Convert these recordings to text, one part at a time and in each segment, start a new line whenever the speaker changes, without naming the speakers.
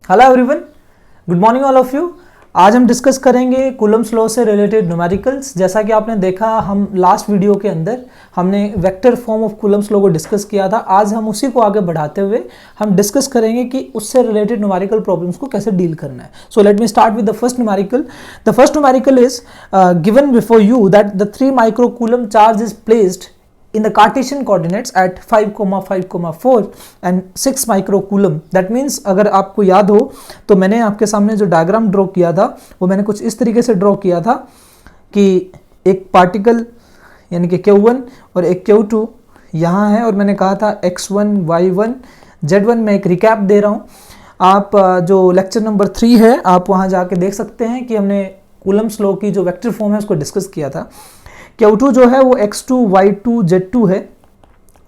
Hello everyone, good morning all of you. आज हम discuss करेंगे कूलम्स लॉ से रिलेटेड न्यूमेरिकल्स। जैसा कि आपने देखा, हम लास्ट वीडियो के अंदर हमने vector form of Coulomb's law को डिस्कस किया था। आज हम उसी को आगे बढ़ाते हुए हम डिस्कस करेंगे कि उससे रिलेटेड न्यूमेरिकल प्रॉब्लम्स को कैसे डील करना है। So let me start with the first numerical. The first numerical is given before you that the 3 micro coulomb charge is placed in the Cartesian coordinates at 5, 5, 4 and 6 microcoulomb. That means अगर आपको याद हो तो मैंने आपके सामने जो diagram draw किया था वो मैंने कुछ इस तरीके से ड्रॉ किया था कि एक पार्टिकल यानी कि Q1 और एक Q2 यहाँ है और मैंने कहा था X1, Y1, Z1। मैं एक रिकैप दे रहा हूँ। आप जो लेक्चर नंबर 3 है आप वहाँ जाके देख सकते हैं कि हमने कूलम्स लॉ की जो वेक्टर फॉर्म है उसको डिस्कस किया था। Q2 जो है वो X2, Y2, Z2 है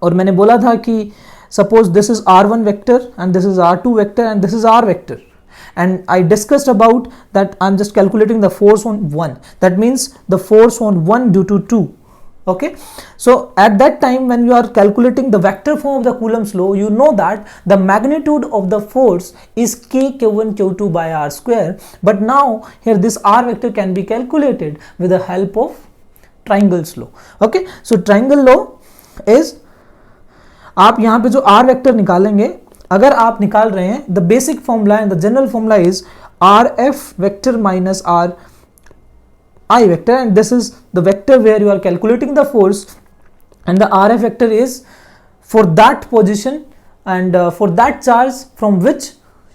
और मैंने बोला था कि suppose this is R1 vector and this is R2 vector and this is R vector, and I discussed about that I'm just calculating the force on 1. That means the force on 1 due to 2. Okay, so at that time when you are calculating the vector form of the Coulomb's law, you know that the magnitude of the force is k q1 q2 by r square. But now here this r vector can be calculated with the help of triangles law. Okay, so triangle law is, आप यहां पे जो are vector निकालेंगे, अगर आप निकाल रहे हैं the basic formula and the general formula is R F vector minus R I vector and this is the vector where you are calculating the force and the R F vector is for that position and for that charge from which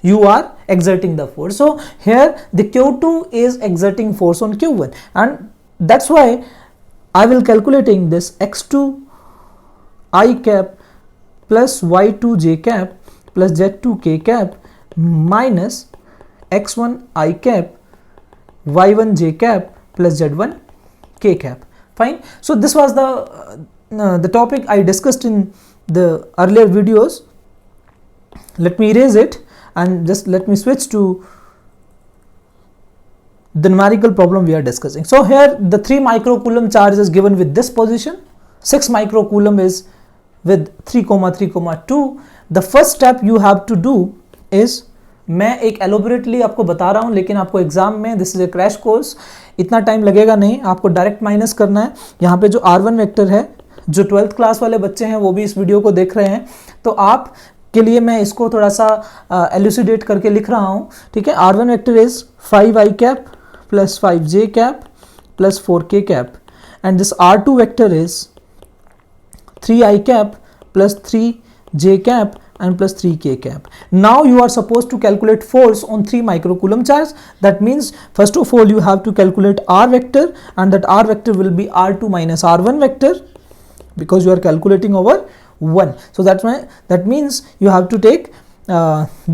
you are exerting the force. So here the Q2 is exerting force on Q1 and that's why I will calculating this x2 I cap plus y2 j cap plus z2 k cap minus x1 I cap y1 j cap plus z1 k cap. Fine. So this was the topic I discussed in the earlier videos. Let me erase it and just let me switch to the numerical problem we are discussing. So here the 3 microcoulomb charge is given with this position, 6 microcoulomb is with 3, 3, 2. The first step you have to do is, मैं एक एलोबरेटली आपको बता रहा हूँ लेकिन आपको exam में this is a crash course, इतना टाइम लगेगा नहीं, आपको डायरेक्ट माइनस करना है। यहाँ पे जो R1 वेक्टर है, जो 12th क्लास वाले बच्चे हैं वो भी इस वीडियो को देख रहे हैं तो आप के लिए मैं इसको थोड़ा सा एलुसिडेट करके लिख रहा हूँ। ठीक है, R1 vector is 5 I cap plus 5 j cap plus 4 k cap and this R2 vector is 3 I cap plus 3 j cap and plus 3 k cap. Now you are supposed to calculate force on 3 microcoulomb charge. That means first of all you have to calculate R vector and that R vector will be R2 minus R1 vector because you are calculating over 1. So that means you have to take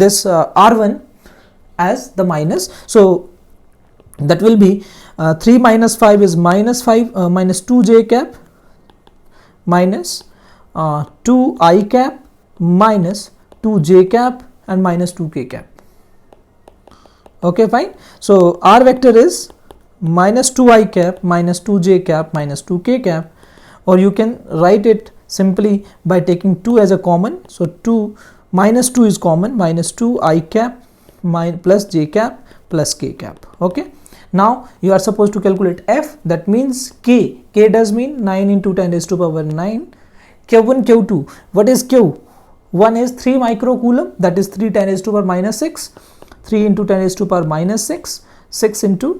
this R1 as the minus. So that will be 3 minus 5 is minus 5 minus 2 j cap minus 2 I cap minus 2 j cap and minus 2 k cap. Okay, fine. So R vector is minus 2 I cap minus 2 j cap minus 2 k cap, or you can write it simply by taking 2 as a common. So 2 minus 2 is common, minus 2 I cap plus j cap plus k cap. Okay, now you are supposed to calculate f, that means k does mean 9 into 10 raised to power 9. Q1 Q2, what is Q? 1 is 3 microcoulomb, that is 3 10 raised to power minus 6, 3 into 10 raised to power minus 6, 6 into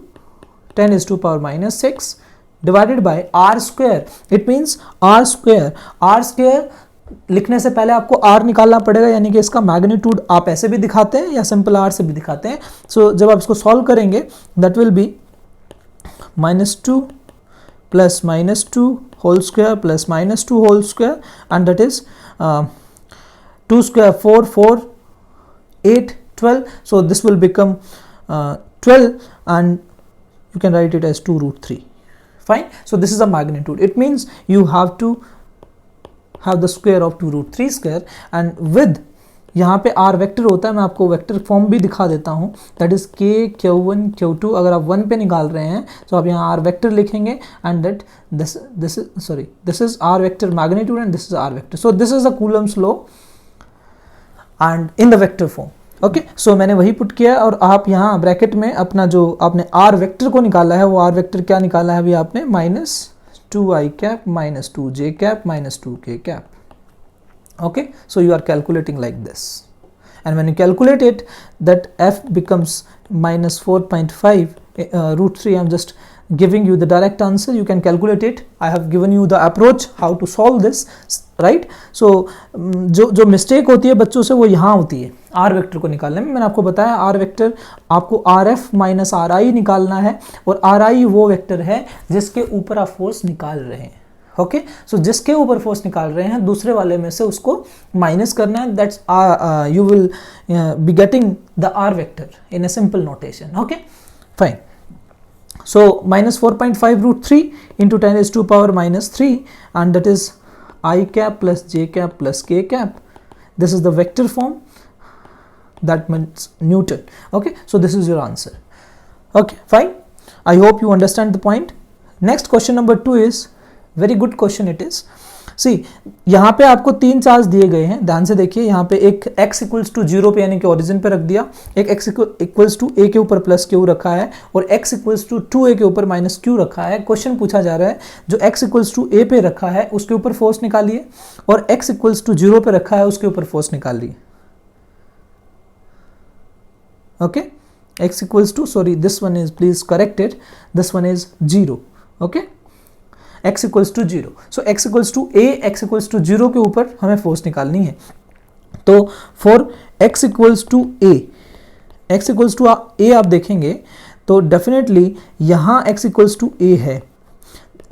10 raised to power minus 6 divided by r square. It means r square लिखने से पहले आपको r निकालना पड़ेगा, यानी कि इसका magnitude आप ऐसे भी दिखाते हैं या सिंपल r से भी दिखाते हैं। सो जब आप इसको सॉल्व करेंगे that will be -2 plus -2 whole square plus -2 whole square and that is 2 square 4, 4 8 12. So this will become 12 and you can write it as 2 root 3. Fine. So this is a magnitude. It means you have to have the square of 2 root 3 square and with यहाँ पे r vector होता है, मैं आपको vector form भी दिखा देता हूँ, that is k q1 q2। अगर आप 1 पे निकाल रहे हैं तो आप यहाँ r वेक्टर लिखेंगे and that this is r vector magnitude and this is r vector. So this is the Coulomb's law and in the vector form. Okay so मैंने वही पुट किया और आप यहाँ ब्रैकेट में अपना जो आपने आर वेक्टर को निकाला है वो आर वेक्टर क्या निकाला है अभी आपने -2i cap -2j cap -2k cap. Okay, so you are calculating like this, and when you calculate it, that f becomes -4.5 √3. I'm just giving you the direct answer. You can calculate it. I have given you the approach how to solve this, right? So जो mistake होती है बच्चों से वो यहाँ होती है are vector को निकालने में. मैंने आपको बताया आर वेक्टर आपको आर एफ माइनस आर आई निकालना है और आर आई वो वेक्टर है जिसके ऊपर आप फोर्स निकाल रहे हैं. ओके सो जिसके ऊपर फोर्स निकाल रहे हैं दूसरे वाले में से उसको माइनस करना है. That's you will be getting the R vector in a simple notation. Okay fine. So -4.5 √3 into 10 raised to power -3, and that is I cap plus j cap plus k cap. This is the vector form. That means Newton. Okay, so this is your answer. Okay, fine. I hope you understand the point. Next question number 2 is very good question. It is, see यहाँ पे आपको 3 charge दिए गए हैं. ध्यान से देखिए, यहाँ पे एक x इक्वल्स टू 0 पे यानी कि ओरिजिन पे रख दिया, एक x इक्वल्स टू a के ऊपर प्लस q रखा है और x इक्वल्स टू 2a के ऊपर माइनस q रखा है. क्वेश्चन पूछा जा रहा है जो x इक्वल्स टू a पे रखा है उसके ऊपर फोर्स निकालिए और x इक्वल्स टू 0 पे रखा है उसके ऊपर फोर्स निकालिए. Okay, x equals to, sorry this one is please corrected, this one is 0. Okay, x equals to 0. So x equals to a, x equals to 0 के ऊपर हमें फोर्स निकालनी है. तो for x equals to a, x equals to a आप देखेंगे तो definitely यहाँ x इक्वल्स टू a है,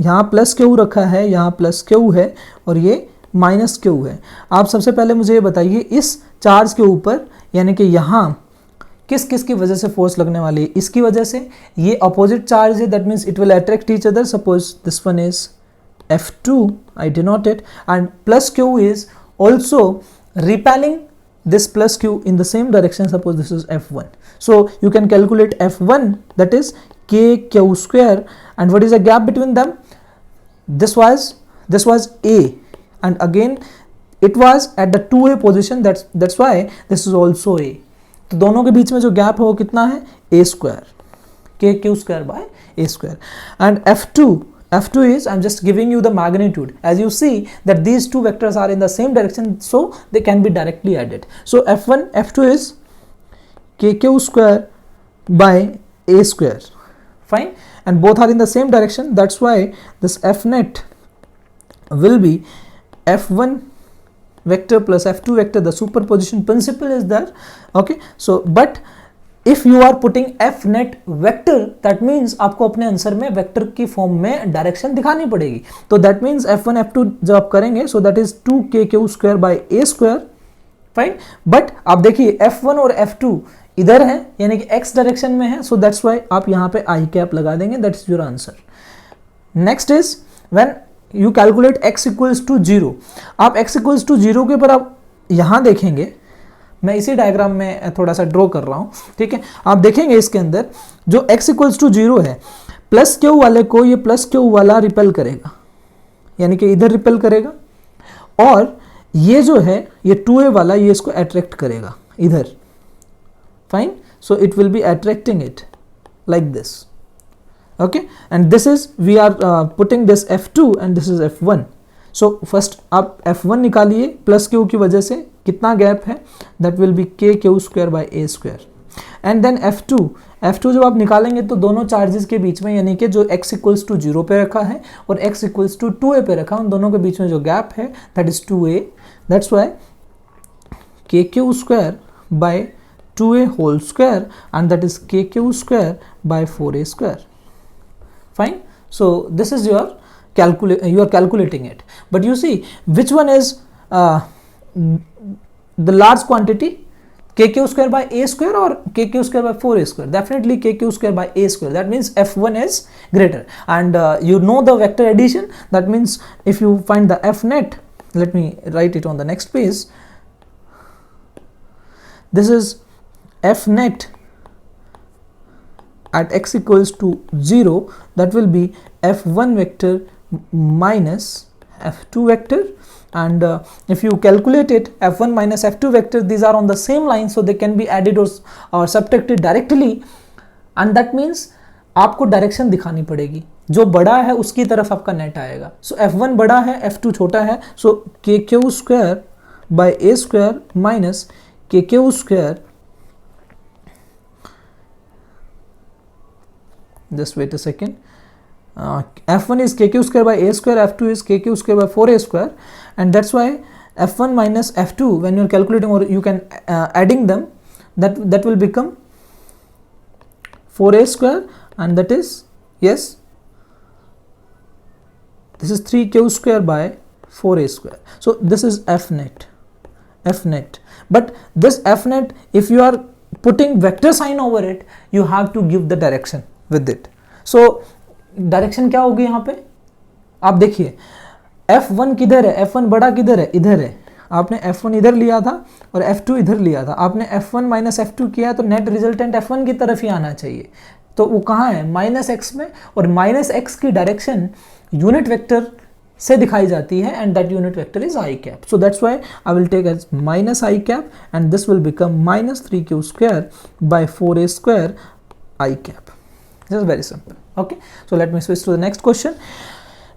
यहाँ प्लस q रखा है, यहाँ प्लस q है और ये माइनस q है. आप सबसे पहले मुझे ये बताइए इस चार्ज के ऊपर यानी कि यहाँ किस किस की वजह से फोर्स लगने वाली है. इसकी वजह से, ये अपोजिट चार्ज है, that means it will attract each other. Suppose this one is F2, I denote it, and plus Q is also repelling this plus Q in the same direction. Suppose this is F1. So you can calculate F1, that is KQ square, and what is the gap between them? This was A, and again it was at the 2A position. That's why this is also A. तो दोनों के बीच में जो gap है वो कितना है? a square, kq square by a square. And F2 is, I'm just giving you the magnitude. As you see that these two vectors are in the same direction, so they can be directly added. So F2 is kq square by a square. Fine, and both are in the same direction. That's why this F net will be F1 vector plus F2 vector. The superposition principle is there. Okay, so but if you are putting F net vector, that means आपको अपने answer में vector की form में direction दिखानी पड़ेगी. तो that means F1 F2 जब आप करेंगे, so that is 2kq square by a square. Fine, but आप देखिए F1 और F2 इधर है यानी कि x डायरेक्शन में है, so that's why आप यहाँ पे I कैप लगा देंगे. That's your answer. Next is when you calculate x equals to 0. आप x equals to 0 के ऊपर आप यहाँ देखेंगे, मैं इसी डायग्राम में थोड़ा सा ड्रॉ कर रहा हूँ, ठीक है. आप देखेंगे इसके अंदर जो x इक्वल्स टू 0 है, प्लस क्यू वाले को ये प्लस क्यू वाला रिपेल करेगा यानी कि इधर रिपेल करेगा, और ये जो है ये 2a वाला ये इसको अट्रैक्ट करेगा इधर. Fine, so it will B attracting it like this. Okay, and this is, we are putting this F2 and this is F1. So first आप F1 निकालिए प्लस Q की वजह से कितना गैप है, that will be kq square by a square. And then F2 जब आप निकालेंगे तो दोनों चार्जेस के बीच में यानी कि जो x इक्वल्स टू 0 पे रखा है और x इक्वल्स टू 2a पे रखा है, उन दोनों के बीच में जो गैप है that is 2a. That's why kq square by 2a whole square, and that is kq square by 4a square. Fine, so this is your you are calculating it, but you see which one is the large quantity, kq square by a square or kq square by 4a square? Definitely kq square by a square. That means F1 is greater, and you know the vector addition. That means if you find the F net, let me write it on the next page. This is F net at x equals to 0, that will be F1 vector minus f2 vector, and if you calculate it, f1 minus f2 vector, these are on the same line, so they can be added or subtracted directly, and that means आपको direction दिखानी पड़ेगी, जो बड़ा है उसकी तरफ आपका net आएगा. सो f1 बड़ा है, f2 छोटा है, so K Q square by A square minus K Q square, just wait a second, f1 is kq square by a square, f2 is kq square by 4a square, and that's why f1 minus f2, when you're calculating or you can adding them, that will become 4a square, and that is, yes, this is 3q square by 4a square. So this is f net, but this f net, if you are putting vector sign over it, you have to give the direction with it. So direction क्या होगी यहाँ पे, आप देखिए f1 किधर है, f1 बड़ा किधर है, इधर है. आपने f1 इधर लिया था और f2 इधर लिया था, आपने f1 माइनस f2 किया, तो नेट रिजल्टेंट f1 की तरफ ही आना चाहिए. तो वो कहाँ है, माइनस x में, और माइनस x की डायरेक्शन यूनिट वेक्टर से दिखाई जाती है, and that unit vector is i cap. So that's why I will take as minus i cap, and this will become minus 3q square by 4a square i cap. This is very simple. Okay, so let me switch to the next question.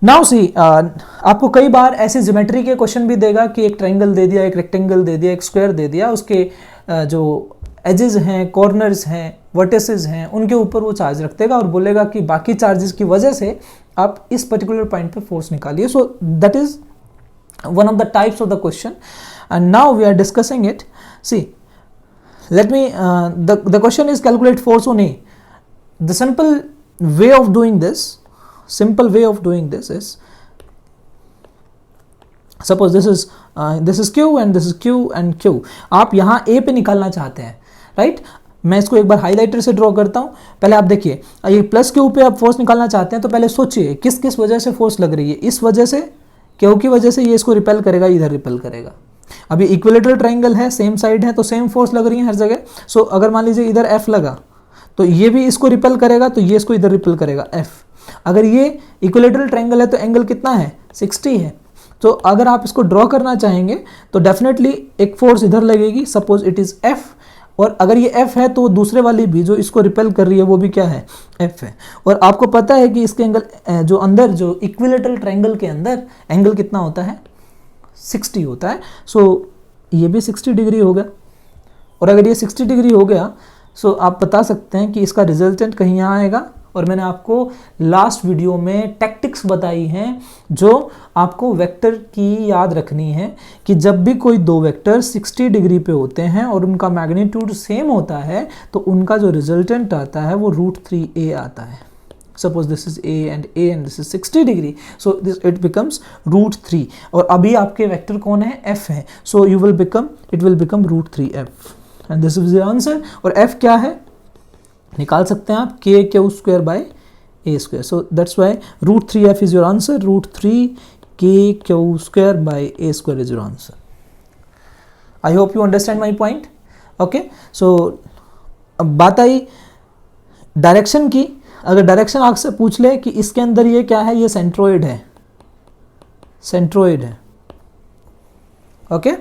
Now see, आपको कई बार ऐसे geometry के question भी देगा कि एक triangle दे दिया, एक रेक्टेंगल दे दिया, एक स्क्वायर दे दिया, उसके जो एजेस हैं, कॉर्नर्स हैं, वर्टिसेस हैं, उनके ऊपर वो चार्ज रख देगा और बोलेगा कि बाकी चार्जेस की वजह से आप इस पर्टिकुलर पॉइंट पे फोर्स निकालिए. So that is one of the types of the question, and now we are discussing it. See, let me, the question is calculate force on A. The simple way of doing this is, suppose this is Q and this is Q and Q. आप यहाँ A पे निकालना चाहते हैं, right? मैं इसको एक बार highlighter से ड्रॉ करता हूँ. पहले आप देखिए, ये प्लस Q पे आप फोर्स निकालना चाहते हैं, तो पहले सोचिए किस किस वजह से फोर्स लग रही है. इस वजह से, Q की वजह से ये इसको रिपेल करेगा, इधर रिपेल करेगा. अभी इक्विलेटरल ट्राइंगल है, सेम साइड है, तो सेम फोर्स लग रही है हर जगह. सो अगर मान लीजिए इधर F लगा, तो ये भी इसको रिपेल करेगा, तो ये इसको इधर रिपेल करेगा, F. अगर ये इक्विलेटरल ट्रायंगल है तो एंगल कितना है, 60 है. तो अगर आप इसको ड्रॉ करना चाहेंगे तो डेफिनेटली एक फोर्स इधर लगेगी, सपोज इट इज F, और अगर ये F है तो दूसरे वाली भी जो इसको रिपेल कर रही है वो भी क्या है, F है. और आपको पता है कि इसके एंगल जो अंदर, जो इक्विलेटरल ट्रायंगल के अंदर एंगल कितना होता है, 60 होता है. सो ये भी 60 डिग्री हो गया, और अगर ये 60 डिग्री हो गया, सो आप बता सकते हैं कि इसका रिजल्टेंट कहीं यहाँ आएगा. और मैंने आपको लास्ट वीडियो में टैक्टिक्स बताई हैं जो आपको वेक्टर की याद रखनी है, कि जब भी कोई दो वेक्टर 60 डिग्री पे होते हैं और उनका मैग्नीट्यूड सेम होता है, तो उनका जो रिजल्टेंट आता है वो √3a आता है. Suppose this is a and this is 60 degree, so this it becomes √3. और अभी आपके वेक्टर कौन है, f है. So it will become √3f, and this is the answer. और f क्या है निकाल सकते हैं आप, के Q square by A square. So that's Y √3f is your answer. √3 के Q square by A square is your answer. I hope you understand my point. Okay, सो अब बात आई डायरेक्शन की. अगर डायरेक्शन आपसे पूछ ले कि इसके अंदर ये क्या है, ये सेंट्रोइड है, ओके,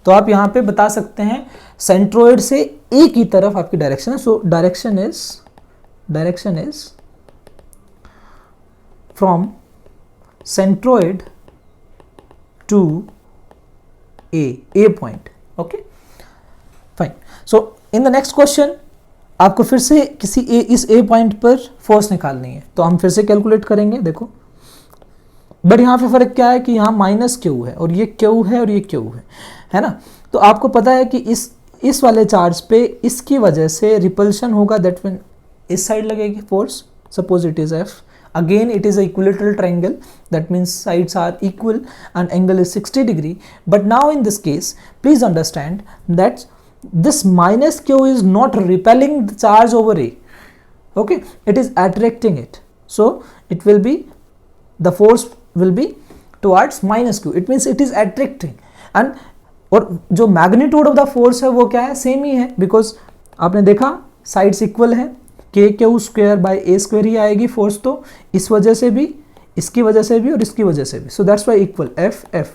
तो आप यहाँ पे बता सकते हैं सेंट्रोइड से ए की तरफ आपकी डायरेक्शन है. So direction is from centroid to A point. Okay, fine. So in the next question आपको फिर से इस ए पॉइंट पर फोर्स निकालनी है, तो हम फिर से कैलकुलेट करेंगे. देखो, बट यहाँ पे फर्क क्या है कि यहाँ माइनस क्यू है और ये क्यू है और ये क्यू है ना. तो आपको पता है कि इस वाले चार्ज पे इसकी वजह से रिपल्शन होगा, दैट मीन इस साइड लगेगी force. Suppose it is F. Again it is a equilateral triangle, that means sides are equal and angle is 60 degree. But now in this case please understand that this minus q is not repelling the charge over A. Okay, it is attracting it. So it will be, the force will be towards minus q. It means it is attracting. And और जो magnitude of the force है वो क्या है, same ही है, because आपने देखा sides equal है, K Q square by A square ही आएगी फोर्स. तो इस वजह से भी इसकी वजह से भी और इसकी वजह से भी, so that's why equal F F.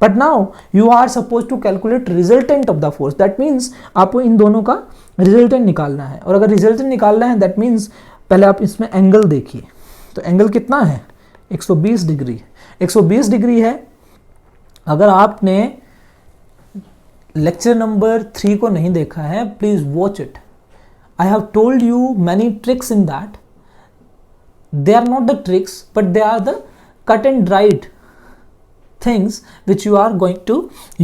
But now you are suppose to calculate resultant of the force, that means आपको इन दोनों का रिजल्टेंट निकालना है. और अगर रिजल्टेंट निकालना है दैट मीन्स पहले आप इसमें एंगल देखिए. तो एंगल कितना है? 120 डिग्री. 120 डिग्री है. अगर आपने लेक्चर नंबर 3 को नहीं देखा है, please watch it. I have told you many tricks in that. They are not the tricks, but they are the cut and dried things which you are going to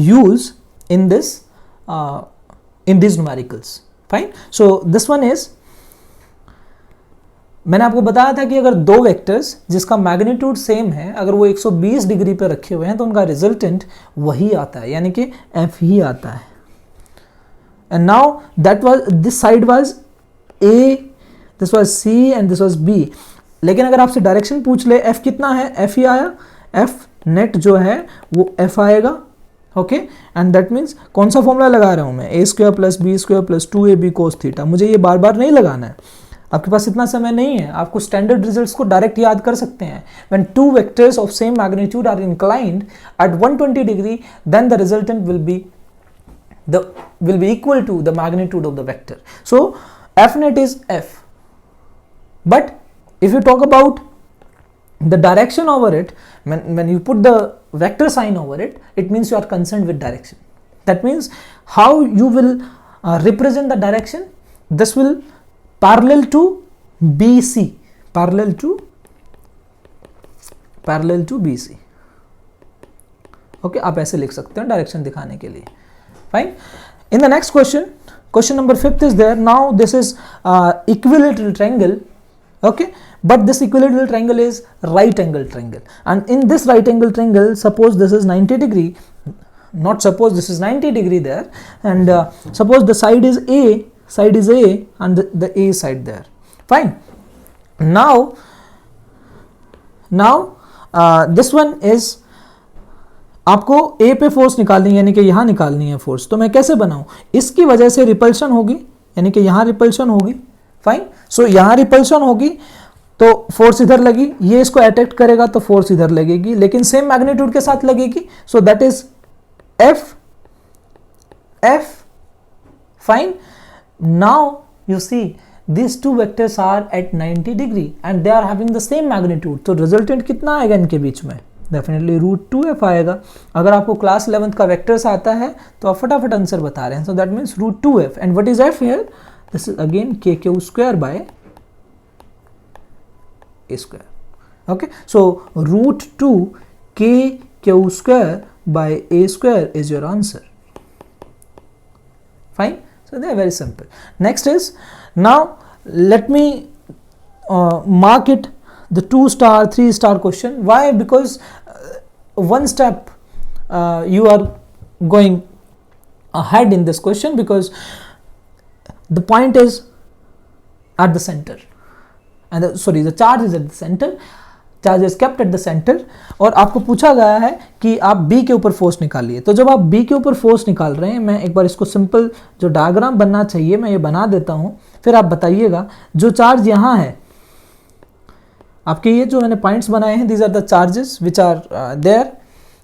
use in this in these numericals. Fine. So this one is, मैंने आपको बताया था कि अगर दो vectors जिसका magnitude same है, अगर वो 120 डिग्री पे रखे हुए हैं तो उनका रिजल्टेंट वही आता है, यानी कि f ही आता है. And now that was, this side was A, this was C and this was B. लेकिन अगर आपसे डायरेक्शन पूछ ले f कितना है, f ही आया, f नेट जो है वो f आएगा. ओके, एंड दैट मीन्स कौन सा फॉर्मूला लगा रहा हूँ मैं, a square plus B square plus 2ab cos theta. मुझे ये बार बार नहीं लगाना है, आपके पास इतना समय नहीं है. आपको स्टैंडर्ड रिजल्ट्स को डायरेक्ट याद कर सकते हैं. When two vectors of same magnitude are inclined at 120 degree, then the resultant will be equal to the magnitude of the vector. So f net is f, but if you talk about the direction over it, when you put the vector sign over it, it means you are concerned with direction. That means how you will represent the direction. This will parallel to BC, parallel to BC. Okay, आप ऐसे लिख सकते हैं direction दिखाने के लिए. Fine. In the next question number 5 is there. Now this is equilateral triangle. Okay, but this equilateral triangle is right angle triangle, and in this right angle triangle, suppose this is 90 degree, not suppose, this is 90 degree there, and suppose the side is A, and the A side there. Fine. Now this one is, आपको A पे force निकालनी है, यानी कि यहाँ निकालनी है force. तो मैं कैसे बनाऊं? इसकी वजह से रिपल्शन होगी, यानी कि यहाँ रिपल्शन होगी. फाइन. सो यहाँ रिपल्शन होगी तो फोर्स इधर लगी, ये इसको अट्रैक्ट करेगा तो फोर्स इधर लगेगी, लेकिन सेम मैग्नीट्यूड के साथ लगेगी. So that is F. Fine. Now you see these two vectors are at 90 degree and they are having the same magnitude. तो रिजल्टेंट कितना आएगा इनके बीच में? डेफिनेटली √2f आएगा. अगर आपको क्लास 11th का वेक्टर्स आता है तो आप फटाफट आंसर बता रहे हैं. So that means √2f. And what is f here? This is again kq square by a square. Okay, so √2 kq square by a square is your answer. Fine. So they are very simple. Next is, now let me mark it the 2 star 3 star question. Why? Because one step you are going ahead in this question, because the point is at the center, and the charge is at the center. Charge is kept at the center. और आपको पूछा गया है कि आप B के ऊपर force निकालिए. तो जब आप B के ऊपर फोर्स निकाल रहे हैं, मैं एक बार इसको सिंपल जो डायग्राम बनना चाहिए मैं ये बना देता हूँ, फिर आप बताइएगा. जो चार्ज यहाँ है, आपके ये जो मैंने पॉइंट्स बनाए हैं, these are the charges which are there.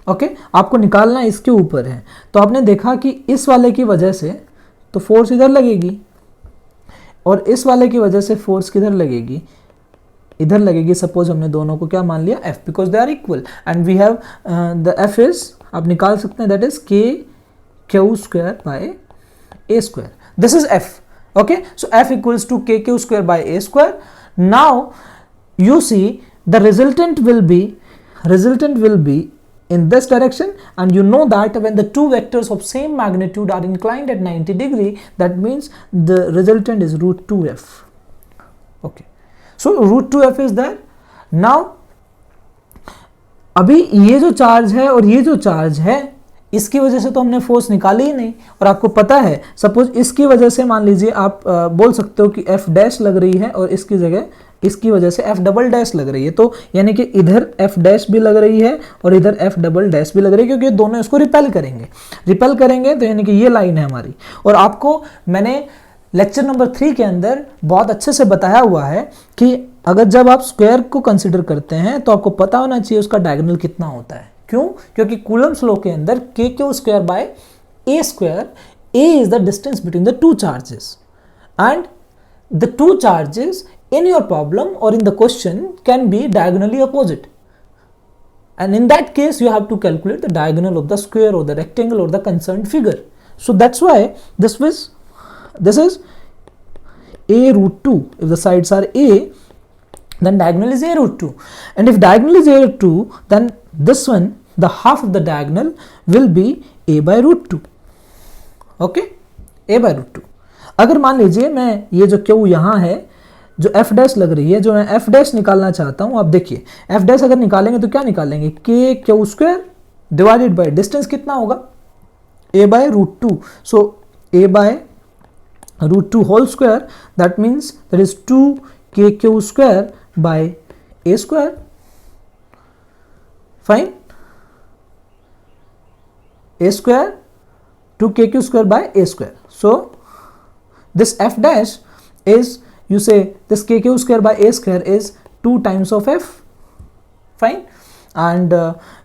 Okay, आपको निकालना इसके ऊपर है. तो आपने देखा कि इस वाले की वजह से तो फोर्स इधर लगेगी, और इस वाले की वजह से फोर्स किधर लगेगी? इधर लगेगी. सपोज हमने दोनों को क्या मान लिया? F, because they are equal. And we have the F is, आप निकाल सकते हैं, that is kq square by a square. This is F. Okay, so F equals to kq square by a square. Now you see the resultant will be in this direction, and you know that when the two vectors of same magnitude are inclined at 90 degree, that means the resultant is √2f. Okay, so √2f is there. Now अभी ये जो charge है और ये जो charge है, इसकी वजह से तो हमने फोर्स निकाली ही नहीं. और आपको पता है, सपोज इसकी वजह से मान लीजिए आप बोल सकते हो कि F डैश लग रही है और इसकी जगह इसकी वजह से F डबल डैश लग रही है. तो यानी कि इधर F डैश भी लग रही है और इधर F डबल डैश भी लग रही है, क्योंकि दोनों इसको रिपेल करेंगे. तो यानी कि ये लाइन है हमारी. और आपको मैंने लेक्चर नंबर 3 के अंदर बहुत अच्छे से बताया हुआ है कि अगर जब आप स्क्वायर को कंसिडर करते हैं तो आपको पता होना चाहिए उसका डायगोनल कितना होता है। क्यों? क्योंकि कूलम्स लॉ के अंदर के Q square by A square, A is the distance between the two charges and the two charges in your problem or in the question can be diagonally opposite, and in that case you have to calculate the diagonal of the square or the rectangle or the concerned figure. So that's why this is a root 2. If the sides are a, then diagonal is a root 2, and if diagonal is a root 2, then this one, the half of the diagonal will be a by root 2. okay, a by root 2. अगर मान लीजिए मैं ये जो q यहाँ है जो f dash लग रही है, जो मैं f डैश निकालना चाहता हूं, आप देखिए f डैश अगर निकालेंगे तो क्या निकालेंगे, k Q square divided by distance कितना होगा, a by root 2. So a by root 2 whole square, that means that is 2 k Q square by a square. Fine, a square 2 k Q square by a square. So this f dash is, you say this kq square by a square is 2 times of f. Fine. And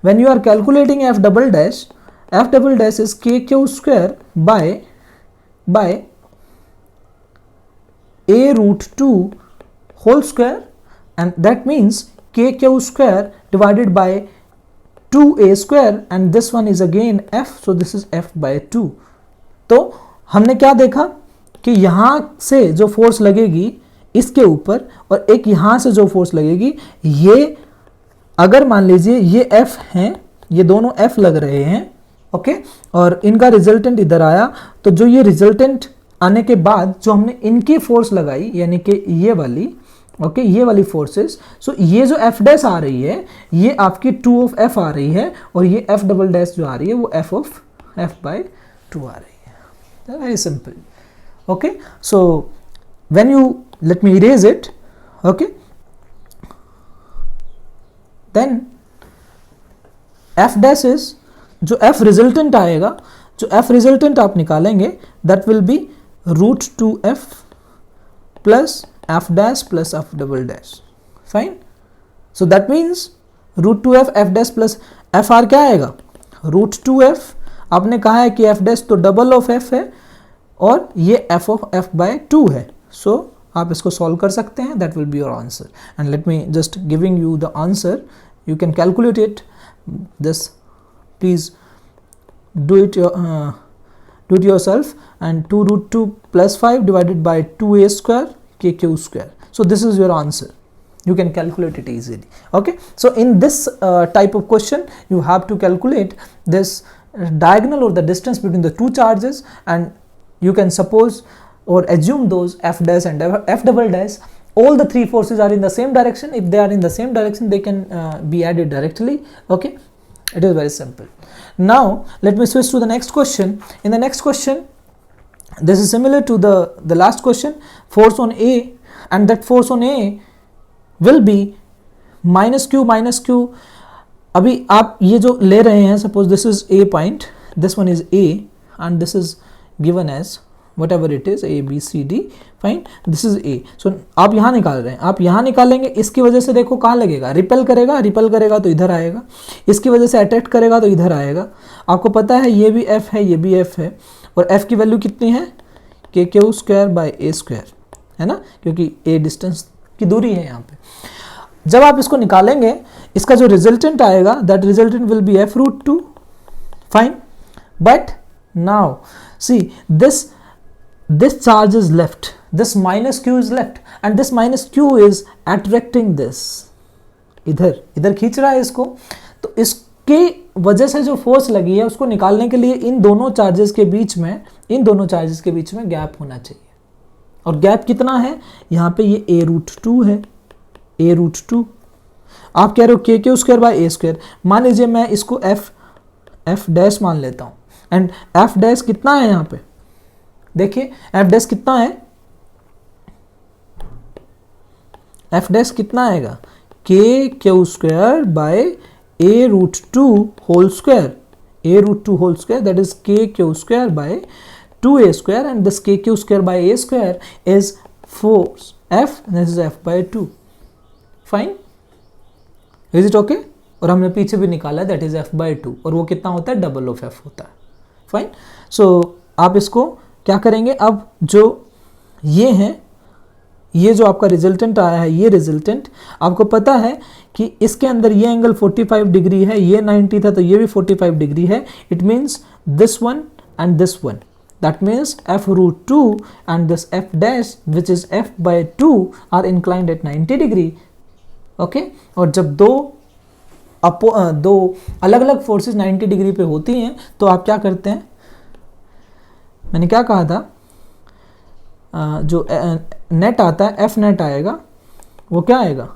when you are calculating f double dash is kq square by a root 2 whole square, and that means kq square divided by 2a square, and this one is again f, so this is f by 2. तो हमने क्या देखा कि यहाँ से जो force लगेगी इसके ऊपर और एक यहाँ से जो फोर्स लगेगी, ये अगर मान लीजिए ये F हैं, ये दोनों F लग रहे हैं, ओके, और इनका रिजल्टेंट इधर आया, तो जो ये रिजल्टेंट आने के बाद जो हमने इनकी फोर्स लगाई, यानी कि ये वाली, ओके, ये वाली फोर्सेस, सो ये जो F डैश आ रही है ये आपकी 2 ऑफ F आ रही है, और ये F डबल डैश जो आ रही है वो F ऑफ F बाय 2 आ रही है. Very simple. Okay, so when you, let me erase it, okay, then f dash is, जो f resultant आएगा, जो f resultant आप निकालेंगे, that will be root 2f plus f dash plus f double dash. Fine. So that means root 2f f dash plus fr क्या आएगा, root 2f. आपने कहा है कि f dash तो डबल ऑफ f है और ये f ऑफ f बाय 2 है. सो आप इसको सॉल्व कर सकते हैं. That will be your answer. And let me just giving you the answer. You can calculate it. This please do it yourself. And 2 root 2 plus 5 divided by 2a square kq square. So this is your answer. You can calculate it easily. Okay. So in this type of question, you have to calculate this diagonal or the distance between the two charges, and you can suppose or assume those f dash and f double dash, all the three forces are in the same direction. If they are in the same direction, they can be added directly. Okay, it is very simple. Now let me switch to the next question. In the next question, this is similar to the last question. Force on A, and that force on A will be minus q. अभी आप ये जो ले रहे हैं, suppose this is A point, this one is A, and this is given as whatever it is, a b c d. fine, this is a. so आप यहाँ निकाल रहे हैं, आप यहाँ निकालेंगे, इसकी वजह से देखो कहाँ लगेगा, रिपेल करेगा तो इधर आएगा, इसकी वजह से अट्रैक्ट करेगा तो इधर आएगा. आपको पता है ये भी f है, ये भी f है, और f की वैल्यू कितनी है, K Q square by A square, है ना, क्योंकि a डिस्टेंस की दूरी है यहाँ पे. जब आप इसको निकालेंगे, इसका जो रिजल्टेंट आएगा, that resultant will be f root 2. Fine, but now see this charge is left, this minus q is left, and this minus q is attracting this, इधर खींच रहा है इसको. तो इसके वजह से जो फोर्स लगी है उसको निकालने के लिए इन दोनों चार्जेस के बीच में गैप होना चाहिए. और गैप कितना है, यहाँ पे ये a रूट 2 है, a रूट 2. आप कह रहे हो के Q square by A square. मान लीजिए मैं इसको f डैश मान लेता हूँ, एंड f डैश कितना है यहाँ पे, देखिए f डैश कितना है, f डैश कितना आएगा, K Q square by A root 2 whole square, that is K Q square by 2a square, and this K Q square by a square is force f, this is f by 2. Fine, is it okay? और हमने पीछे भी निकाला that is f/2 और वो कितना होता है, डबल ऑफ f होता है, फाइन। सो आप इसको क्या करेंगे, अब जो ये है, ये जो आपका रिजल्टेंट आया है, ये रिजल्टेंट आपको पता है कि इसके अंदर ये एंगल 45 डिग्री है, ये 90 था तो ये भी 45 डिग्री है। It means this one and this one, that means f√2 and this f dash which is f/2 are inclined at 90 degree, okay. और जब दो अलग अलग फोर्सेस 90 डिग्री पे होती हैं तो आप क्या करते हैं, मैंने क्या कहा था, जो नेट आता है f नेट आएगा, वो क्या आएगा,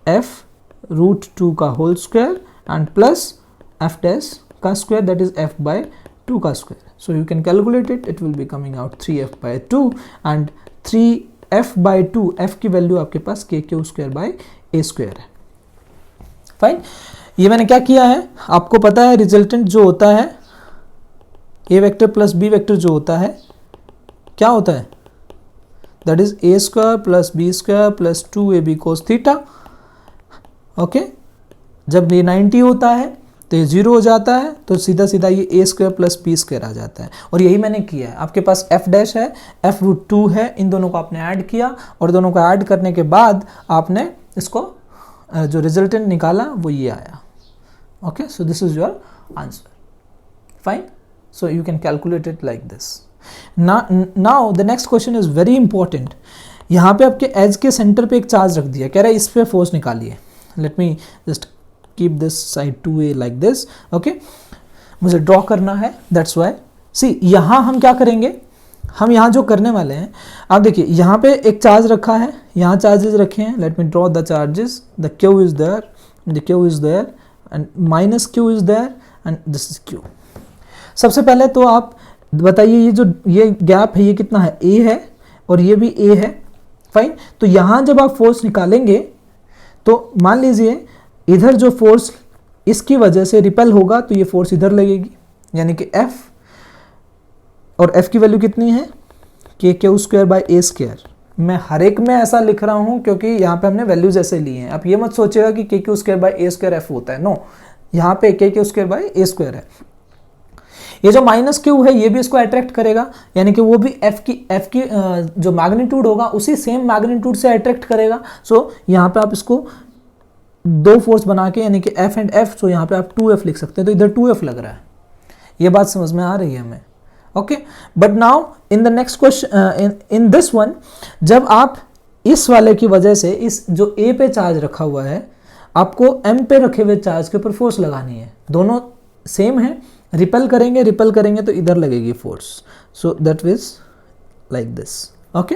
f√2 का whole square and plus f dash का स्क्वायर दैट इज f/2 का square. So you can calculate it, it will be coming out 3f/2 and 3f/2 f की वैल्यू आपके पास kq²/a² है, फाइन। ये मैंने क्या किया है, आपको पता है रिजल्टेंट जो होता है a vector plus b vector जो होता है क्या होता है, that is a² plus b² plus 2ab cos theta, okay. जब ये 90 होता है तो ये 0 हो जाता है, तो सीधा सीधा ये a² प्लस b² आ जाता है। और यही मैंने किया है, आपके पास f डैश है, f√2 है, इन दोनों को आपने ऐड किया और दोनों को ऐड करने के बाद आपने इसको जो रिजल्टेंट निकाला वो ये आया, okay. So this is your answer, fine. So you can calculate it like this. Now the next question is very important. यहाँ पे आपके एज के सेंटर पे एक चार्ज रख दिया, कह रहा है इस पे फोर्स निकालिए। Let me just keep this side 2a like this, okay. मुझे ड्रॉ करना है, दैट्स वाई। सी यहाँ हम क्या करेंगे, हम यहाँ जो करने वाले हैं, आप देखिए यहाँ पे एक चार्ज रखा है, यहाँ चार्जेस रखे हैं। Let me draw the charges, the q is there, the q is there and minus q is there and this is q। सबसे पहले तो आप बताइए ये जो ये गैप है ये कितना है, a है और ये भी a है, फाइन। तो यहाँ जब आप फोर्स निकालेंगे तो मान लीजिए इधर जो फोर्स इसकी वजह से रिपेल होगा तो ये फोर्स इधर लगेगी, यानी कि F, और F की वैल्यू कितनी है, kq²/a²। मैं हर एक में ऐसा लिख रहा हूँ क्योंकि यहाँ पे हमने वैल्यूज ऐसे लिए हैं। आप ये मत सोचेगा कि kq²/a² F होता है, नो, यहाँ पे kq²/a² है। ये जो माइनस q है ये भी इसको अट्रैक्ट करेगा, यानी कि वो भी f की जो मैग्नीट्यूड होगा उसी सेम मैग्नीट्यूड से अट्रैक्ट करेगा। सो यहाँ पे आप इसको दो फोर्स बना के, यानी कि f एंड f, सो यहाँ पे आप 2f लिख सकते हैं, तो इधर 2f लग रहा है। ये बात समझ में आ रही है हमें, okay. But now in the next question, in this one, जब आप इस वाले की वजह से इस जो a पे चार्ज रखा हुआ है, आपको m पे रखे हुए चार्ज के ऊपर फोर्स लगानी है। दोनों सेम है, रिपेल करेंगे तो इधर लगेगी force, so that is like this, okay.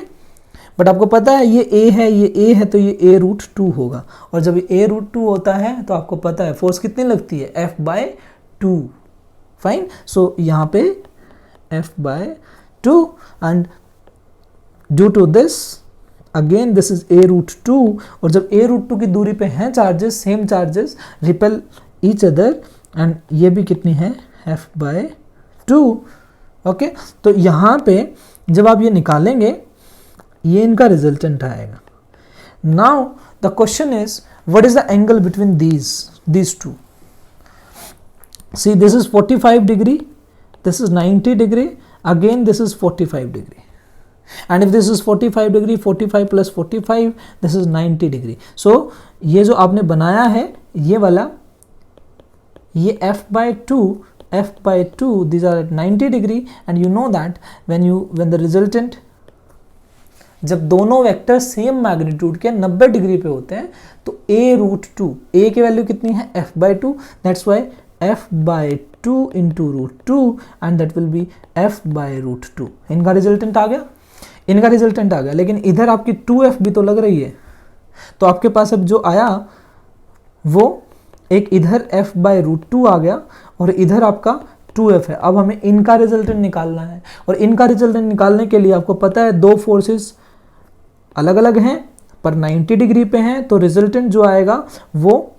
But आपको पता है ये a है, ये a है, तो ये a√2 होगा, और जब ये a√2 होता है तो आपको पता है फोर्स कितनी लगती है, f/2, फाइन। सो यहाँ पे f/2 and due to this again this is a√2, और जब a√2 की दूरी पे हैं charges, same charges repel each other, and ये भी कितनी है, f/2, ओके। तो यहाँ पे जब आप ये निकालेंगे ये इनका रिजल्टेंट आएगा। Now the question is what is the angle between these two? See, this is 45 degree, this is 90 degree, again this is 45 degree, and if this is 45 degree, 45 plus 45, this is 90 degree. So ये जो आपने बनाया है ये वाला, ये f/2, these are at 90 degree, and you know that when the resultant, जब दोनों वेक्टर सेम मैग्नीट्यूड के 90 डिग्री पे होते हैं तो a√2, a की वैल्यू कितनी है, f/2, that's why f/2 into √2 and that will be f/√2। इनका रिजल्टेंट आ गया, लेकिन इधर आपकी 2f भी तो लग रही है, तो आपके पास अब जो आया वो एक इधर f/√2 आ गया और इधर आपका 2f है। अब हमें इनका रिजल्टेंट निकालना है, और इनका रिजल्टेंट निकालने के लिए आपको पता है दो फोर्सेस अलग अलग हैं पर 90 डिग्री पे हैं, तो रिजल्टेंट जो आएगा वो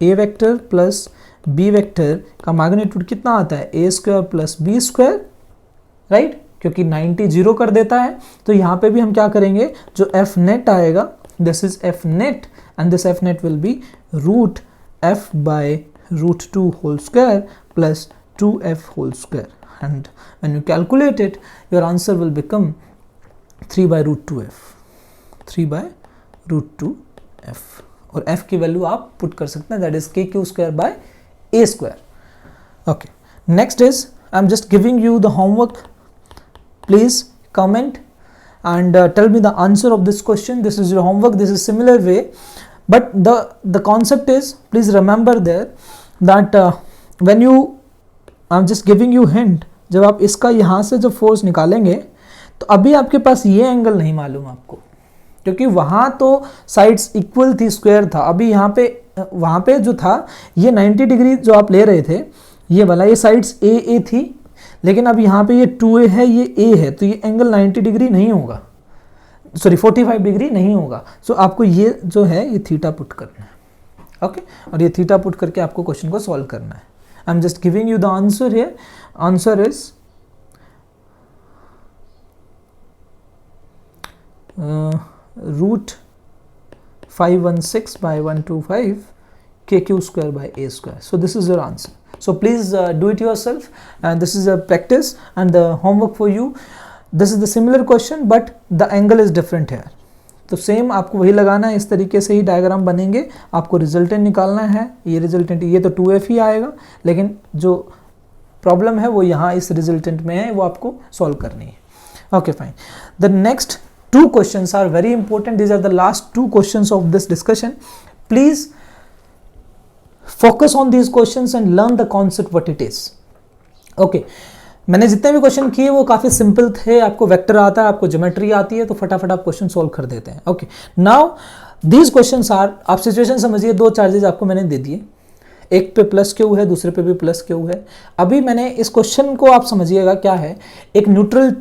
a vector plus b vector का मैग्नीट्यूड कितना आता है, a² प्लस b², राइट, क्योंकि 90 जीरो कर देता है। तो यहाँ पे भी हम क्या करेंगे, जो f नेट आएगा, this is f net and this f net will be root f by root 2 whole square plus 2f whole square, and when you calculate it your answer will become 3 by root 2f, 3 by root 2f, और f की value आप put कर सकते हैं, that is K Q square by A square. Okay, next is I am just giving you the homework, please comment and tell me the answer of this question. This is your homework. This is similar way, but the concept is, please remember there that when you, I'm just giving you hint, जब आप इसका यहाँ से जब force निकालेंगे तो अभी आपके पास ये एंगल नहीं मालूम आपको, क्योंकि वहाँ तो साइड्स इक्वल थी, स्क्वायर था। अभी यहाँ पे वहाँ पे जो था ये 90 डिग्री जो आप ले रहे थे, ये वाला, ये साइड्स ए थी, लेकिन अब यहाँ पे ये 2a है, ये a है, तो ये एंगल 90 डिग्री नहीं होगा, सॉरी 45 डिग्री नहीं होगा। सो आपको ये जो है ये थीटा पुट करना है, ओके, और ये थीटा पुट करके आपको क्वेश्चन को सॉल्व करना है। I am just giving you the answer here, answer is root 516 by 125 kq square by a square. So this is your answer. So please do it yourself, and this is a practice and the homework for you. This is the similar question but the angle is different here. तो same आपको वही लगाना है, इस तरीके से ही diagram बनेंगे, आपको रिजल्टेंट निकालना है। ये रिजल्टेंट, ये तो 2f ही आएगा, लेकिन जो प्रॉब्लम है वो यहाँ इस रिजल्टेंट में है, वो आपको सॉल्व करनी है। Okay fine, the next two questions are very important. These are the last two questions of this discussion. Please focus on these questions and learn the concept what it is. Okay, मैंने जितने भी question किए वो काफ़ी simple थे। आपको vector आता है, आपको ज्योमेट्री आती है, तो फटाफट आप क्वेश्चन सॉल्व कर देते हैं। Okay, now these questions are, आप सिचुएशन समझिए, दो चार्जेस आपको मैंने दे दिए, एक पे प्लस क्यू है, दूसरे पे भी प्लस क्यू है। अभी मैंने इस क्वेश्चन को आप समझिएगा क्या है, एक न्यूट्रल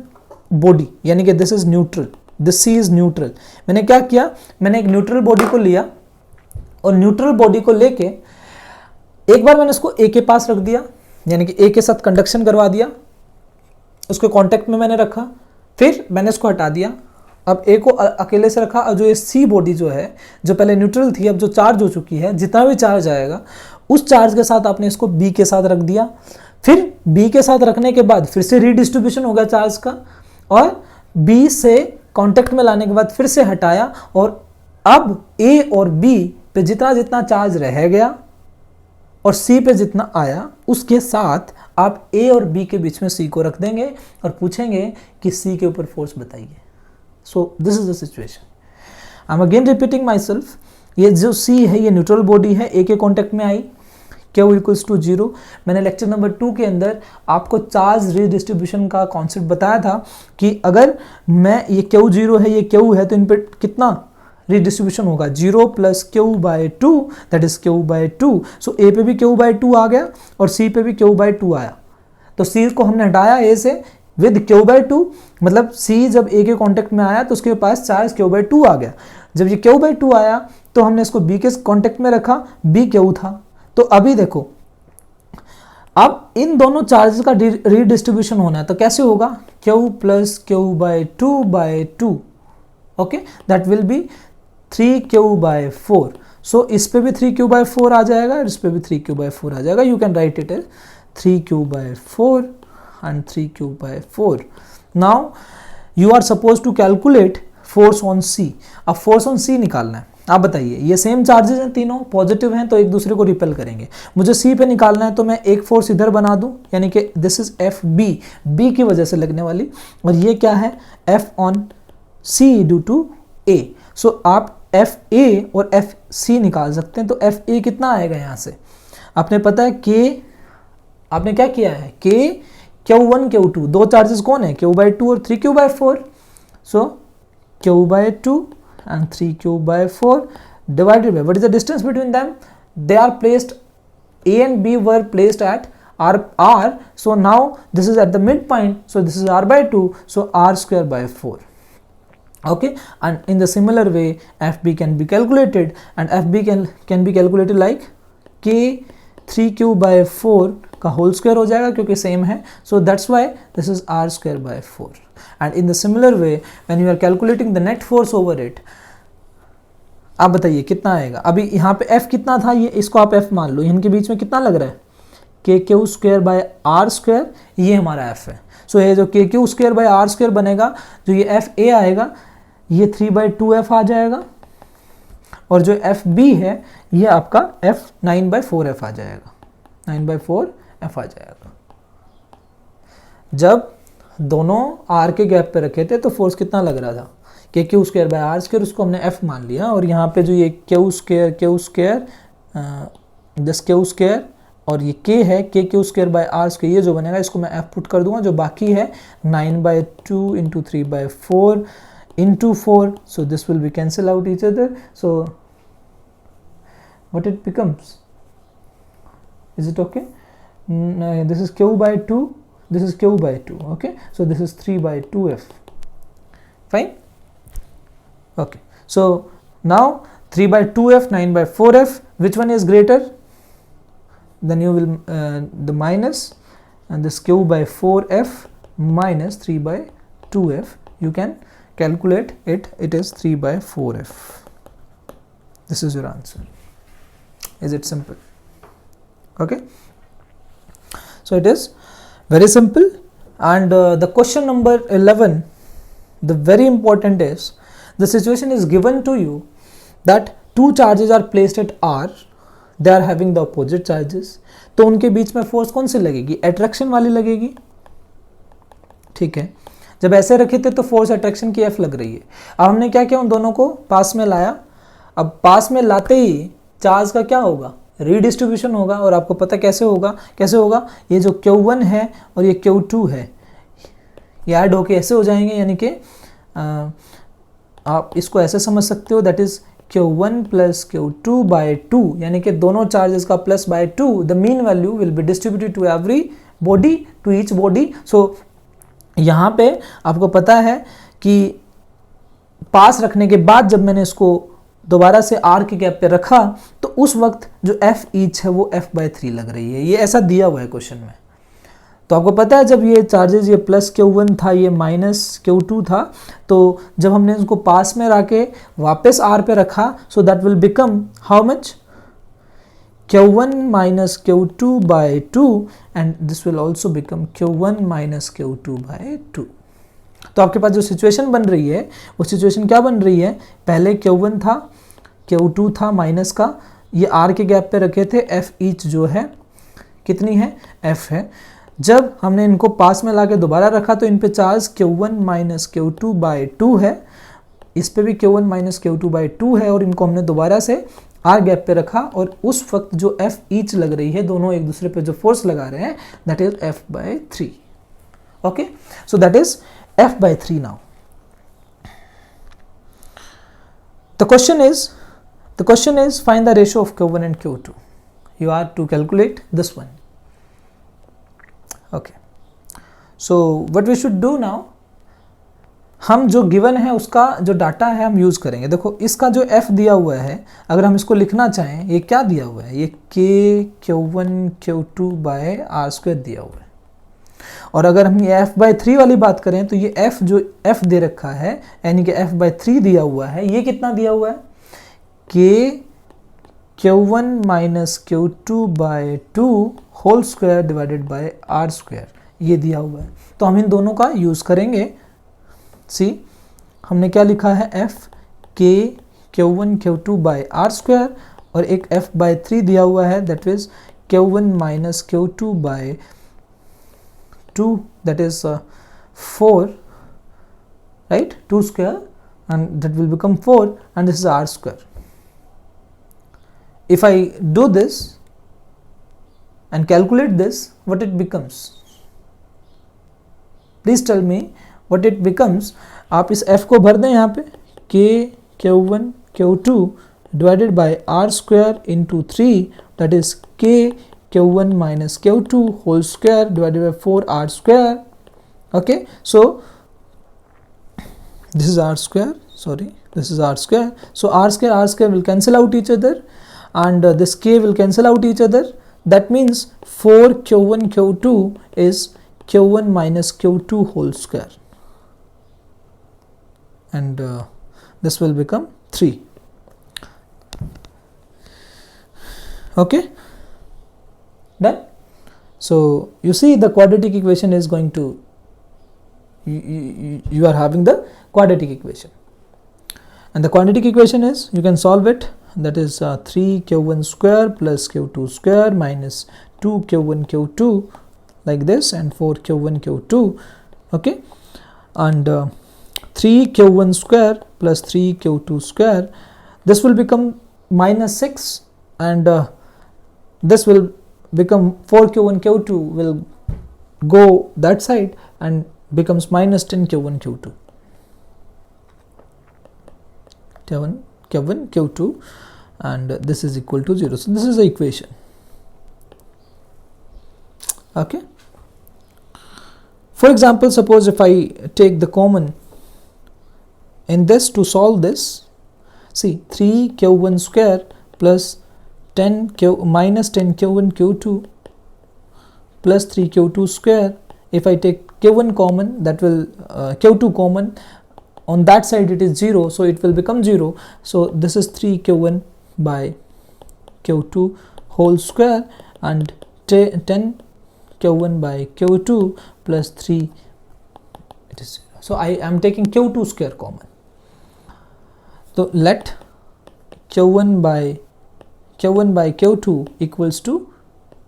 बॉडी, यानी कि this is neutral, this C is neutral. मैंने क्या किया, मैंने एक न्यूट्रल बॉडी को लिया और न्यूट्रल बॉडी को लेके एक बार मैंने इसको ए के पास रख दिया, यानी कि ए के साथ कंडक्शन करवा दिया, उसके कांटेक्ट में मैंने रखा, फिर मैंने इसको हटा दिया, अब ए को अकेले से रखा, और जो ये सी बॉडी जो है, जो पहले न्यूट्रल थी, अब जो चार्ज हो चुकी है, जितना भी चार्ज आएगा उस चार्ज के साथ आपने इसको बी के साथ रख दिया। फिर बी के साथ रखने के बाद फिर से रीडिस्ट्रीब्यूशन होगा चार्ज का, और बी से कांटेक्ट में लाने के बाद फिर से हटाया, और अब ए और बी पे जितना जितना चार्ज रह गया और सी पे जितना आया, उसके साथ आप ए और बी के बीच में सी को रख देंगे और पूछेंगे कि सी के ऊपर फोर्स बताइए। So this is the situation. I am again repeating my self, ये जो सी है ये न्यूट्रल बॉडी है, ए के कॉन्टेक्ट में आई, Q इक्वल्स टू 0। मैंने लेक्चर नंबर 2 के अंदर आपको चार्ज रीडिस्ट्रीब्यूशन का कॉन्सेप्ट बताया था कि अगर मैं ये Q0 है, ये Q है, तो इन पर कितना रीडिस्ट्रीब्यूशन होगा, 0 plus Q by 2, that is Q by 2। So A पे भी Q बाय 2 आ गया और सी पे भी Q बाय 2 आया, तो सी को हमने हटाया ए से विद Q बाय 2, मतलब सी जब ए के कॉन्टेक्ट में आया तो उसके पास चार्ज Q बाय 2 आ गया। जब ये Q बाय 2 आया तो हमने इसको बी के कॉन्टेक्ट में रखा, बी Q था। तो अभी देखो, अब इन दोनों चार्जेस का रीडिस्ट्रीब्यूशन होना है, तो कैसे होगा, Q plus Q by 2 by 2, okay, that will be 3Q by 4। So इस पे भी 3Q बाय 4 आ जाएगा और इस पे भी 3Q बाय 4 आ जाएगा। You can write it as 3Q by 4 and 3Q by 4। Now you are suppose to calculate force on C. अब फोर्स ऑन सी निकालना है। आप बताइए, ये सेम चार्जेस हैं, तीनों पॉजिटिव हैं, तो एक दूसरे को रिपेल करेंगे। मुझे सी पे निकालना है, तो मैं एक फोर्स इधर बना दूं, यानी कि this is F B, B की वजह से लगने वाली, और ये क्या है, F on C due to A. So आप एफ ए और एफ सी निकाल सकते हैं। तो एफ ए कितना आएगा यहाँ से, आपने पता है के, आपने क्या किया है, के Q1 Q2, दो चार्जेस कौन है, Q बाय 2 और 3Q by 4। So Q by 2 and 3Q by 4 divided by, what is the distance between them, they are placed, A and B were placed at R, so now this is at the midpoint, so this is R by 2, so R square by 4, okay. And in the similar way FB can be calculated, and FB can be calculated like K 3Q by 4 का whole square हो जाएगा, क्योंकि same है, so that's why this is R square by 4. And in the similar way, when you are calculating the net force over it, आप बताइए कितना आएगा। अभी यहाँ पे f कितना था, ये इसको आप f मान लो, इनके बीच में कितना लग रहा है, K Q square by r square, ये हमारा f है। सो ये जो K Q square by r square बनेगा, जो ये एफ ए आएगा ये 3/2f आ जाएगा, और जो एफ बी है ये आपका f 9/4f आ जाएगा, 9/4f आ जाएगा। जब दोनों r के गैप पे रखे थे तो फोर्स कितना लग रहा था, K Q square by r square, उसको हमने f मान लिया, और यहाँ पे जो ये क्यू स्क्वायर दस क्यू स्क्वायर और ये k है, K Q square by r square, ये जो बनेगा इसको मैं f पुट कर दूंगा, जो बाकी है 9/2 into 3/4 into 4, so this will be cancel out each other, so what it becomes, is it okay? This is q by 2, this is q by 2, okay, so this is 3/2f, fine, okay, so now 3/2f 9/4f, which one is greater, then you will the minus, and this q by 4f minus 3/2f, you can calculate it, it is 3/4f. This is your answer. Is it simple? Okay, so it is very simple. And the question number 11, the very important is, the situation is given to you that two charges are placed at R, they are having the opposite charges, तो उनके बीच में force कौन सी लगेगी, attraction वाली लगेगी, ठीक है। जब ऐसे रखे थे तो फोर्स अट्रैक्शन की F लग रही है। अब हमने क्या किया, उन दोनों को पास में लाया। अब पास में लाते ही चार्ज का क्या होगा, रीडिस्ट्रीब्यूशन होगा, और आपको पता कैसे होगा, ये जो Q1 है और ये Q2 है, ये ऐड होके ऐसे हो जाएंगे, यानी कि आप इसको ऐसे समझ सकते हो, that is Q1 plus Q2 by 2, यानी कि दोनों चार्जेस का plus by 2, the mean value will be distributed to every body, to each body. So यहाँ पे आपको पता है कि पास रखने के बाद जब मैंने इसको दोबारा से R के गैप पे रखा तो उस वक्त जो F ईच है वो F/3 लग रही है, ये ऐसा दिया हुआ है क्वेश्चन में। तो आपको पता है जब ये चार्जेस, ये प्लस Q1 था, ये माइनस Q2 था, तो जब हमने इसको पास में रखे वापस R पे रखा, so that will become how much, Q1 minus Q2 by 2, and this will also become Q1 minus Q2 by 2। तो आपके पास जो सिचुएशन बन रही है वो सिचुएशन क्या बन रही है, पहले Q1 था, Q2 था माइनस का, ये R के गैप पे रखे थे, F ईच जो है कितनी है, F है। जब हमने इनको पास में लाके दोबारा रखा तो इन पे charge Q1 minus Q2 by 2 है, इस पे भी Q1 minus Q2 by 2 है, और इनको हमने दोबारा से R गैप पे रखा, और उस वक्त जो F ईच लग रही है, दोनों एक दूसरे पे जो फोर्स लगा रहे हैं, that is F/3। Okay, so that is F/3 now. The question is find the ratio of Q1 and Q2. You are to calculate this one. Okay, so what we should do now, हम जो given है उसका जो data है हम use करेंगे। देखो इसका जो F दिया हुआ है, अगर हम इसको लिखना चाहें, ये क्या दिया हुआ है, ये K Q1 Q2 by r square दिया हुआ है, और अगर हम ये F/3 वाली बात करें तो ये F जो F दे रखा है, यानी कि F/3 दिया हुआ है, ये कितना दिया हुआ है, K Q1 minus Q2 by 2 whole square divided by r square, ये दिया हुआ है। तो हम इन दोनों का यूज़ करेंगे। सी हमने क्या लिखा है, F K Q1 Q2 by r square, और एक F/3 दिया हुआ है, that is Q1 minus Q2 by 2, that is 4, right, 2 square, and that will become 4, and this is r square. If I do this and calculate this, what it becomes? Please tell me what it becomes. आप इस F को भर दें यहाँ पे, K Q1 Q2 divided by R square into 3, that is K Q1 minus Q2 whole square divided by 4R square. Okay, so this is R square, sorry, this is R square. So R square will cancel out each other, and this K will cancel out each other. That means 4 Q1 Q2 is Q1 minus Q2 whole square, and this will become 3. Okay, done. So you see the quadratic equation is going to, you are having the quadratic equation, and the quadratic equation is, you can solve it, that is 3q1 square plus q2 square minus 2q1 q2 like this, and 4q1 q2. Okay, and 3q1 square plus 3q2 square, this will become minus 6, and this will become 4q1 q2 will go that side and becomes minus 10q1 q2, q1 q2, and this is equal to 0. So this is the equation. Okay, for example, suppose if I take the common in this to solve this, see 3q1 square plus 10q minus 10q1 q2 plus 3q2 square, if I take q1 common, that will q2 common, on that side it is 0, so it will become 0. So this is 3q1 by q2 whole square, and 10 q1 by q2 plus 3, it is 0. So I am taking q2 square common. So let q1 by q2 equals to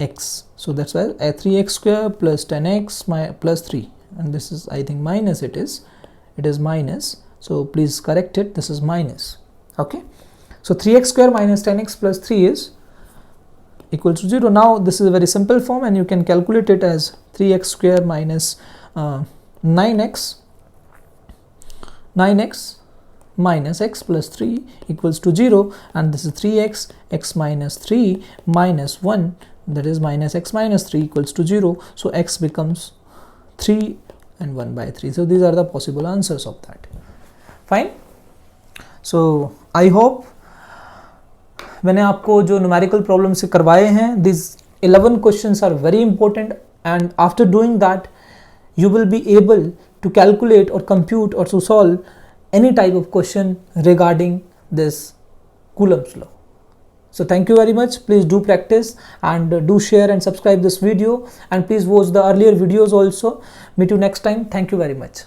x. So that's why 3x square plus 10x plus 3, and this is, I think, minus, it is minus, so please correct it, this is minus. Okay, so 3x square minus 10x plus 3 is equal to 0. Now this is a very simple form, and you can calculate it as 3x square minus 9x minus x plus 3 equals to 0, and this is 3x, x minus 3 minus 1, that is minus x minus 3 equals to 0. So x becomes 3 and 1 by 3. So these are the possible answers of that. Fine. So I hope मैंने आपको जो numerical problem से करवाए हैं, these 11 questions are very important, and after doing that you will be able to calculate or compute or to solve any type of question regarding this Coulomb's law. So thank you very much. Please do practice, and do share and subscribe this video, and please watch the earlier videos also. Meet you next time. Thank you very much.